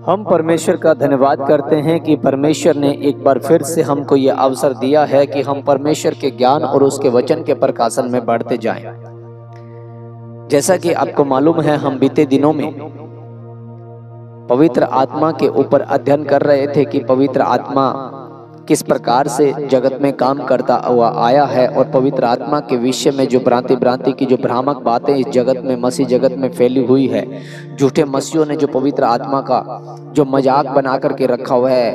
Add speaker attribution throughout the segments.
Speaker 1: हम परमेश्वर का धन्यवाद करते हैं कि परमेश्वर ने एक बार फिर से हमको ये अवसर दिया है कि हम परमेश्वर के ज्ञान और उसके वचन के प्रकाशन में बढ़ते जाएं। जैसा कि आपको मालूम है, हम बीते दिनों में पवित्र आत्मा के ऊपर अध्ययन कर रहे थे कि पवित्र आत्मा किस प्रकार से जगत में काम करता हुआ आया है और पवित्र आत्मा के विषय में जो भ्रांति की जो भ्रामक बातें इस जगत में, मसीह जगत में फैली हुई है। झूठे मसीहों ने जो पवित्र आत्मा का जो मजाक बना करके रखा हुआ है,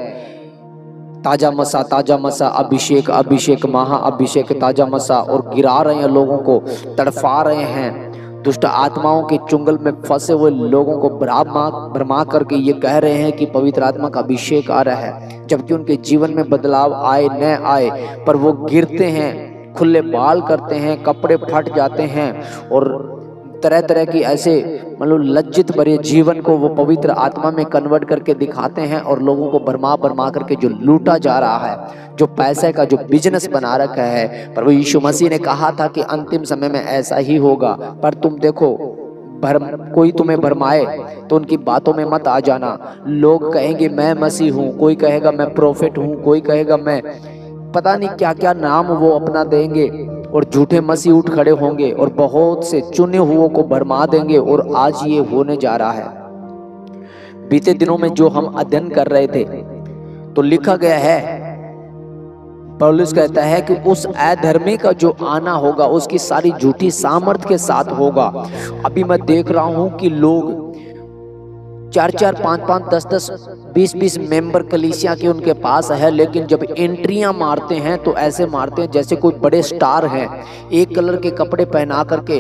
Speaker 1: ताजा मसा, अभिषेक, महा अभिषेक, ताजा मसा, और गिरा रहे हैं लोगों को, तड़फा रहे हैं। दुष्ट आत्माओं के चुंगल में फंसे हुए लोगों को भरमा करके ये कह रहे हैं कि पवित्र आत्मा का अभिषेक आ रहा है, जबकि उनके जीवन में बदलाव आए न आए, पर वो गिरते हैं, खुले बाल करते हैं, कपड़े फट जाते हैं और तरह तरह की ऐसे मतलब लज्जित भरे जीवन को वो पवित्र आत्मा में कन्वर्ट करके दिखाते हैं और लोगों को भरमा करके जो लूटा जा रहा है, जो पैसे का जो बिजनेस बना रखा है। प्रभु यीशु मसीह ने कहा था कि अंतिम समय में ऐसा ही होगा, पर तुम देखो, कोई तुम्हें भरमाए तो उनकी बातों में मत आ जाना। लोग कहेंगे मैं मसीह हूँ, कोई कहेगा मैं प्रोफेट हूँ, कोई कहेगा मैं पता नहीं क्या क्या नाम वो अपना देंगे, और झूठे मसीह उठ खड़े होंगे और बहुत से चुने हुओं को भरमा देंगे। और आज ये होने जा रहा है। बीते दिनों में जो हम अध्ययन कर रहे थे तो लिखा गया है, पौलुस कहता है कि उस अधर्मी का जो आना होगा उसकी सारी झूठी सामर्थ के साथ होगा। अभी मैं देख रहा हूं कि लोग 4-4, 5-5, 10-10, 20-20 मेंबर कलीसिया के उनके पास है, लेकिन जब एंट्रियां मारते हैं तो ऐसे मारते हैं जैसे कोई बड़े स्टार हैं। एक कलर के कपड़े पहना करके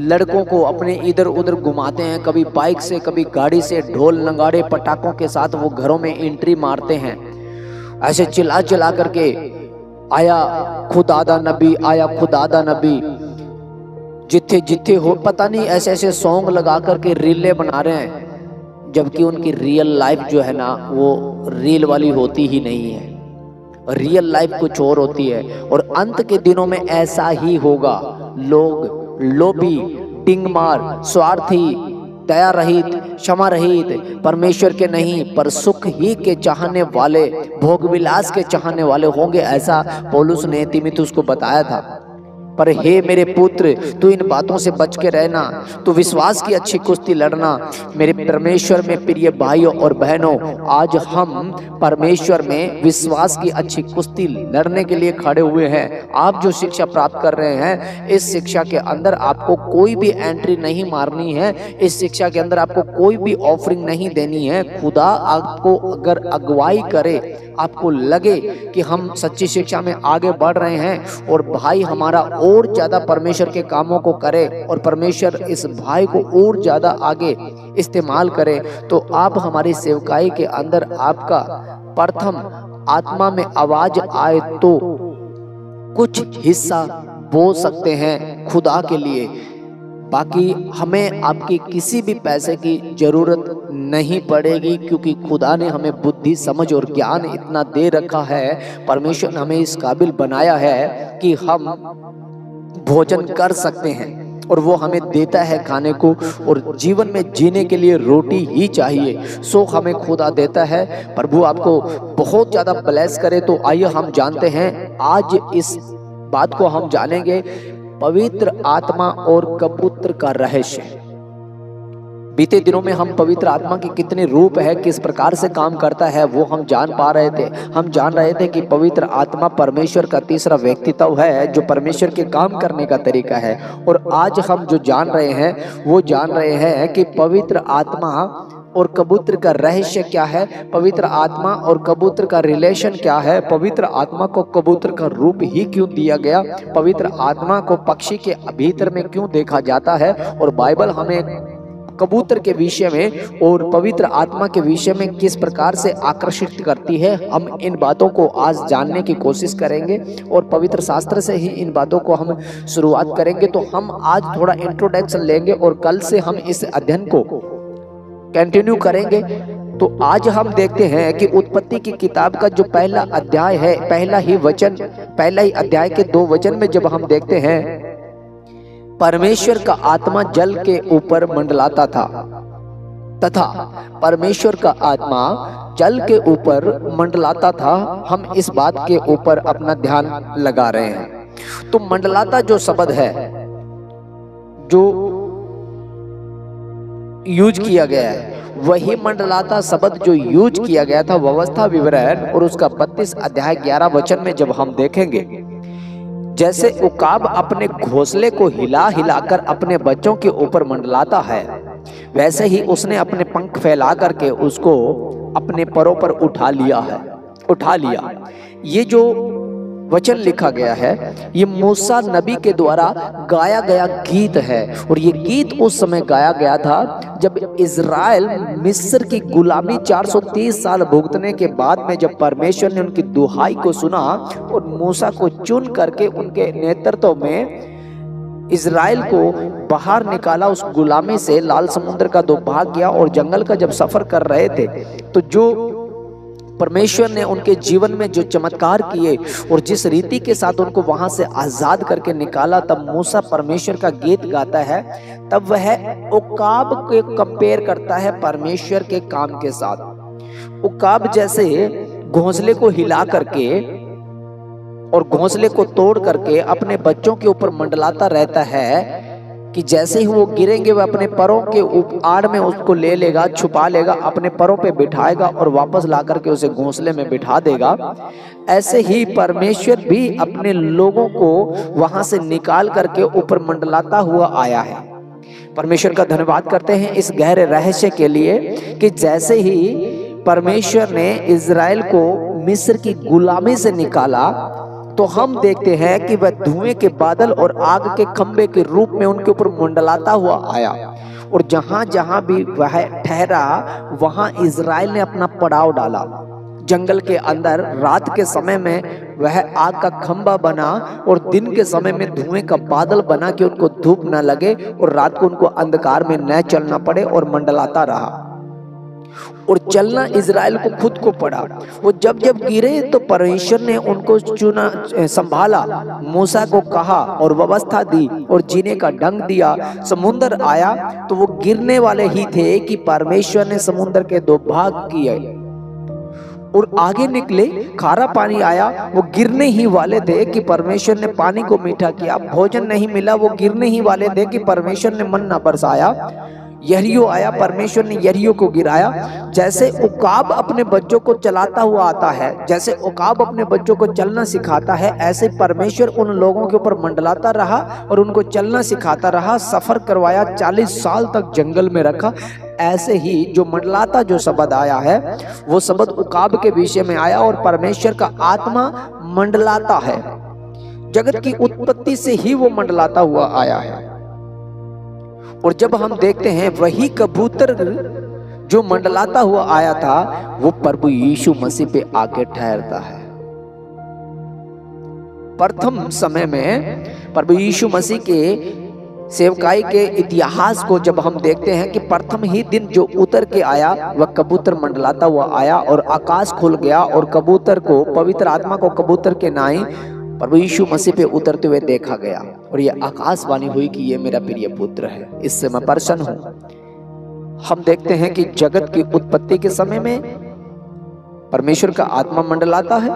Speaker 1: लड़कों को अपने इधर उधर घुमाते हैं, कभी बाइक से, कभी गाड़ी से, ढोल नगाड़े पटाखों के साथ वो घरों में एंट्री मारते हैं। ऐसे चिल्ला करके आया खुदादा नबी, आया खुदादा नबी, जिथे हो पता नहीं, ऐसे ऐसे सॉन्ग लगा करके रीलें बना रहे हैं, जबकि उनकी रियल लाइफ जो है ना वो रील वाली होती ही नहीं है। रियल लाइफ कुछ और होती है और अंत के दिनों में ऐसा ही होगा। लोग लोभी, टिंगमार, स्वार्थी, दया रहित, क्षमा रहित, परमेश्वर के नहीं पर सुख ही के चाहने वाले, भोग विलास के चाहने वाले होंगे। ऐसा पौलुस ने तीमुथियुस को बताया था। पर हे मेरे पुत्र, तू इन बातों से बच के रहना, तू विश्वास की अच्छी कुश्ती लड़ना। मेरे परमेश्वर में प्रिय भाइयों और बहनों, आज हम परमेश्वर में विश्वास की अच्छी कुश्ती लड़ने के लिए खड़े हुए हैं। आप जो शिक्षा प्राप्त कर रहे हैं, इस शिक्षा के अंदर आपको कोई भी एंट्री नहीं मारनी है, इस शिक्षा के अंदर आपको कोई भी ऑफरिंग नहीं देनी है। खुदा आपको अगर अगुवाई करे, आपको लगे कि हम सच्ची शिक्षा में आगे बढ़ रहे हैं और भाई हमारा और ज्यादा परमेश्वर के कामों को करे और परमेश्वर इस भाई को और ज्यादा आगे इस्तेमाल करे, तो आप हमारी सेवकाई के अंदर आपका प्रथम आत्मा में आवाज आए तो कुछ हिस्सा बो सकते हैं खुदा के लिए। बाकी हमें आपकी किसी भी पैसे की जरूरत नहीं पड़ेगी, क्योंकि खुदा ने हमें बुद्धि, समझ और ज्ञान इतना दे रखा है। परमेश्वर ने हमें इस काबिल बनाया है कि हम भोजन कर सकते हैं और वो हमें देता है खाने को, और जीवन में जीने के लिए रोटी ही चाहिए, सो हमें खुदा देता है। प्रभु आपको बहुत ज्यादा ब्लेस करे। तो आइए हम जानते हैं, आज इस बात को हम जानेंगे, पवित्र आत्मा और कबूतर का रहस्य। बीते दिनों में हम पवित्र आत्मा के कितने रूप है, किस प्रकार से काम करता है, वो हम जान पा रहे थे। हम जान रहे थे कि पवित्र आत्मा परमेश्वर का तीसरा व्यक्तित्व है, जो परमेश्वर के काम करने का तरीका है। और आज हम जो जान रहे हैं वो जान रहे हैं कि पवित्र आत्मा और कबूतर का रहस्य क्या है, पवित्र आत्मा और कबूतर का रिलेशन क्या है, पवित्र आत्मा को कबूतर का रूप ही क्यों दिया गया, पवित्र आत्मा को पक्षी के भीतर में क्यों देखा जाता है, और बाइबल हमें कबूतर के विषय में और पवित्र आत्मा के विषय में किस प्रकार से आकर्षित करती है। हम इन बातों को आज जानने की कोशिश करेंगे और पवित्र शास्त्र से ही इन बातों को हम शुरुआत करेंगे। तो हम आज थोड़ा इंट्रोडक्शन लेंगे और कल से हम इस अध्ययन को कंटिन्यू करेंगे। तो आज हम देखते हैं कि उत्पत्ति की किताब का जो पहला अध्याय है, पहला ही अध्याय के 2 वचन में जब हम देखते हैं, परमेश्वर का आत्मा जल के ऊपर मंडलाता था। तथा परमेश्वर का आत्मा जल के ऊपर मंडलाता था। हम इस बात के ऊपर अपना ध्यान लगा रहे हैं। तो मंडलाता जो शब्द है जो यूज किया गया है, वही मंडलाता शब्द जो यूज किया गया था व्यवस्था विवरण और उसका 32 अध्याय 11 वचन में जब हम देखेंगे, जैसे उकाब अपने घोंसले को हिला हिलाकर अपने बच्चों के ऊपर मंडलाता है, वैसे ही उसने अपने पंख फैला करके उसको अपने परों पर उठा लिया। ये जो वचन लिखा गया है, ये मूसा नबी के द्वारा गाया गया गीत है। और ये गीत उस समय गाया गया था जब इज़राइल मिस्र की गुलामी 430 साल भुगतने के बाद में, जब परमेश्वर ने उनकी दुहाई को सुना और मूसा को चुन करके उनके नेतृत्व में इज़राइल को बाहर निकाला उस गुलामी से। लाल समुद्र का दो भाग गया और जंगल का जब सफर कर रहे थे, तो जो परमेश्वर ने उनके जीवन में जो चमत्कार किए और जिस रीति के साथ उनको वहां से आजाद करके निकाला, तब मूसा परमेश्वर का गीत गाता है। तब वह उकाब को कंपेयर करता है परमेश्वर के काम के साथ। उकाब जैसे घोंसले को हिला करके और घोंसले को तोड़ करके अपने बच्चों के ऊपर मंडलाता रहता है कि जैसे ही वो गिरेंगे वह अपने परों के आड़ में उसको ले लेगा, छुपा लेगा, अपने परों पे बिठाएगा और वापस ला करके उसे घोंसले में बिठा देगा। ऐसे ही परमेश्वर भी अपने लोगों को वहां से निकाल करके ऊपर मंडलाता हुआ आया है। परमेश्वर का धन्यवाद करते हैं इस गहरे रहस्य के लिए कि जैसे ही परमेश्वर ने इज़राइल को मिस्र की गुलामी से निकाला, तो हम देखते हैं कि वह धुएं के बादल और आग के खंबे के रूप में उनके ऊपर मंडलाता हुआ आया। और जहां जहां भी वह ठहरा, वहां इज़राइल ने अपना पड़ाव डाला। जंगल के अंदर रात के समय में वह आग का खंबा बना और दिन के समय में धुएं का बादल बना कि उनको धूप न लगे और रात को उनको अंधकार में न चलना पड़े, और मंडलाता रहा। और चलना इज़राइल को खुद को पड़ा। वो जब जब गिरे तो परमेश्वर ने उनको चुना, संभाला, मूसा को कहा और व्यवस्था दी और जीने का ढंग दिया। समुद्र आया तो वो गिरने वाले ही थे कि परमेश्वर ने समुद्र के दो भाग किए और आगे निकले। खारा पानी आया, वो गिरने ही वाले थे कि परमेश्वर ने पानी को मीठा किया। भोजन नहीं मिला, वो गिरने ही वाले थे कि परमेश्वर ने मन्ना बरसाया। यरीहो आया, परमेश्वर ने यरीहो को गिराया। जैसे उकाब अपने बच्चों को चलाता हुआ आता है, जैसे उकाब अपने बच्चों को चलना सिखाता है, ऐसे परमेश्वर उन लोगों के ऊपर मंडलाता रहा और उनको चलना सिखाता रहा। सफर करवाया, 40 साल तक जंगल में रखा। ऐसे ही जो मंडलाता जो शब्द आया है, वो शब्द उकाब के विषय में आया। और परमेश्वर का आत्मा मंडलाता है, जगत की उत्पत्ति से ही वो मंडलाता हुआ आया है। और जब हम देखते हैं वही कबूतर जो मंडलाता हुआ आया था, वो प्रभु यीशु मसीह पे आके ठहरता है। प्रथम समय में प्रभु यीशु मसीह के सेवकाई के इतिहास को जब हम देखते हैं कि प्रथम ही दिन जो उतर के आया वह कबूतर मंडलाता हुआ आया और आकाश खुल गया और कबूतर को, पवित्र आत्मा को कबूतर के नाई प्रभु यीशु मसीह पे उतरते हुए देखा गया। और ये आकाशवाणी हुई कि ये मेरा प्रिय पुत्र है, इससे मैं प्रसन्न हूं। हम देखते हैं कि जगत की उत्पत्ति के समय में परमेश्वर का आत्मा मंडलाता है।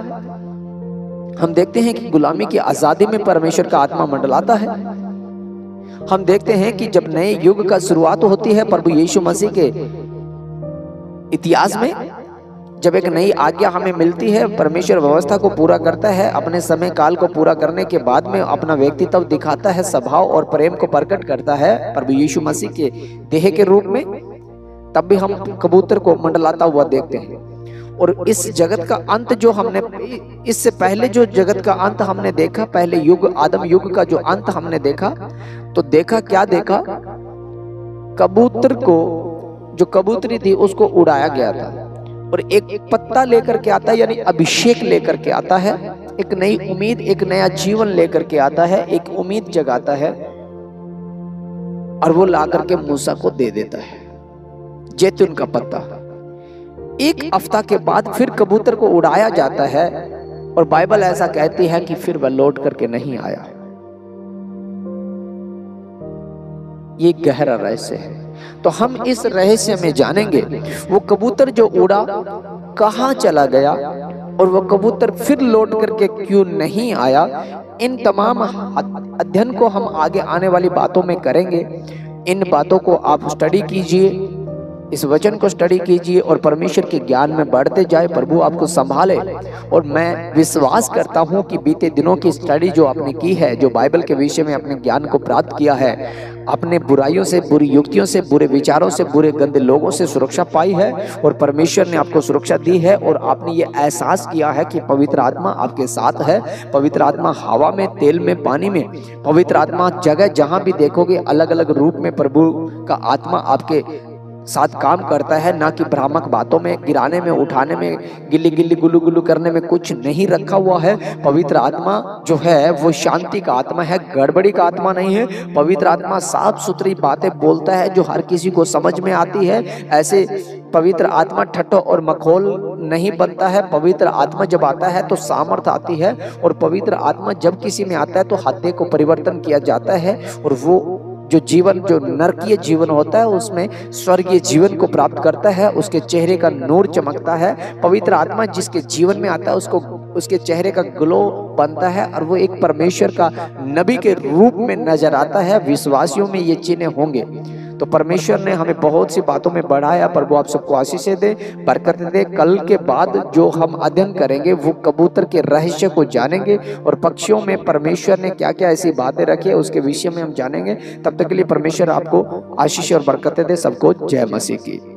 Speaker 1: हम देखते हैं कि गुलामी की आजादी में परमेश्वर का आत्मा मंडलाता है। हम देखते हैं कि जब नए युग का शुरुआत होती है प्रभु यीशु मसीह के इतिहास में, जब एक नई आज्ञा हमें मिलती है, परमेश्वर व्यवस्था को पूरा करता है, अपने समय काल को पूरा करने के बाद में अपना व्यक्तित्व दिखाता है, स्वभाव और प्रेम को प्रकट करता है प्रभु यीशु मसीह के देह के रूप में, तब भी हम कबूतर को मंडलाता हुआ देखते हैं। और इस जगत का अंत जो हमने, इससे पहले जो जगत का अंत हमने देखा, पहले युग आदम युग का जो अंत हमने देखा, तो देखा क्या देखा, कबूतर को, जो कबूतरी थी उसको उड़ाया गया था और एक पत्ता लेकर के आता है, यानी अभिषेक लेकर के आता है, एक नई उम्मीद, एक नया जीवन लेकर के आता है, एक उम्मीद जगाता है और वो ला करके मूसा को दे देता है, जैतून का पत्ता। एक हफ्ता के बाद फिर कबूतर को उड़ाया जाता है और बाइबल ऐसा कहती है कि फिर वह लौट करके नहीं आया। ये गहरा रहस्य है। तो हम इस रहस्य में जानेंगे वो कबूतर जो उड़ा कहाँ चला गया और वो कबूतर फिर लौट करके क्यों नहीं आया। इन तमाम अध्ययन को हम आगे आने वाली बातों में करेंगे। इन बातों को आप स्टडी कीजिए, इस वचन को स्टडी कीजिए और परमेश्वर के ज्ञान में बढ़ते जाए। प्रभु आपको संभाले। और मैं विश्वास करता हूं कि बीते दिनों की स्टडी जो आपने की है, जो बाइबल के विषय में अपने ज्ञान को प्राप्त किया है, अपने बुराइयों से, बुरी युक्तियों से, बुरे विचारों से, बुरे गंदे लोगों से सुरक्षा पाई है और परमेश्वर ने आपको सुरक्षा दी है। और आपने ये एहसास किया है कि पवित्र आत्मा आपके साथ है। पवित्र आत्मा हवा में, तेल में, पानी में, पवित्र आत्मा जगह जहां भी देखोगे अलग अलग रूप में प्रभु का आत्मा आपके साथ काम करता है। ना कि भ्रामक बातों में, गिराने में, उठाने में, गिल्ली गिल्ली गुल्लू गुल्लू करने में कुछ नहीं रखा हुआ है। पवित्र आत्मा जो है वो शांति का आत्मा है, गड़बड़ी का आत्मा नहीं है। पवित्र आत्मा साफ सुथरी बातें बोलता है जो हर किसी को समझ में आती है। ऐसे पवित्र आत्मा ठट्ठो और मखौल नहीं बनता है। पवित्र आत्मा जब आता है तो सामर्थ आती है और पवित्र आत्मा जब किसी में आता है तो हत्या को परिवर्तन किया जाता है और वो जो जीवन, जो नरकीय जीवन होता है, उसमें स्वर्गीय जीवन को प्राप्त करता है। उसके चेहरे का नूर चमकता है। पवित्र आत्मा जिसके जीवन में आता है उसको उसके चेहरे का ग्लो बनता है और वो एक परमेश्वर का नबी के रूप में नजर आता है। विश्वासियों में ये चिन्ह होंगे। तो परमेश्वर ने हमें बहुत सी बातों में बढ़ाया। प्रभु आप सबको आशीष दे, बरकत दे। कल के बाद जो हम अध्ययन करेंगे वो कबूतर के रहस्य को जानेंगे और पक्षियों में परमेश्वर ने क्या क्या ऐसी बातें रखी है उसके विषय में हम जानेंगे। तब तक के लिए परमेश्वर आपको आशीष और बरकत दे। सबको जय मसीह की।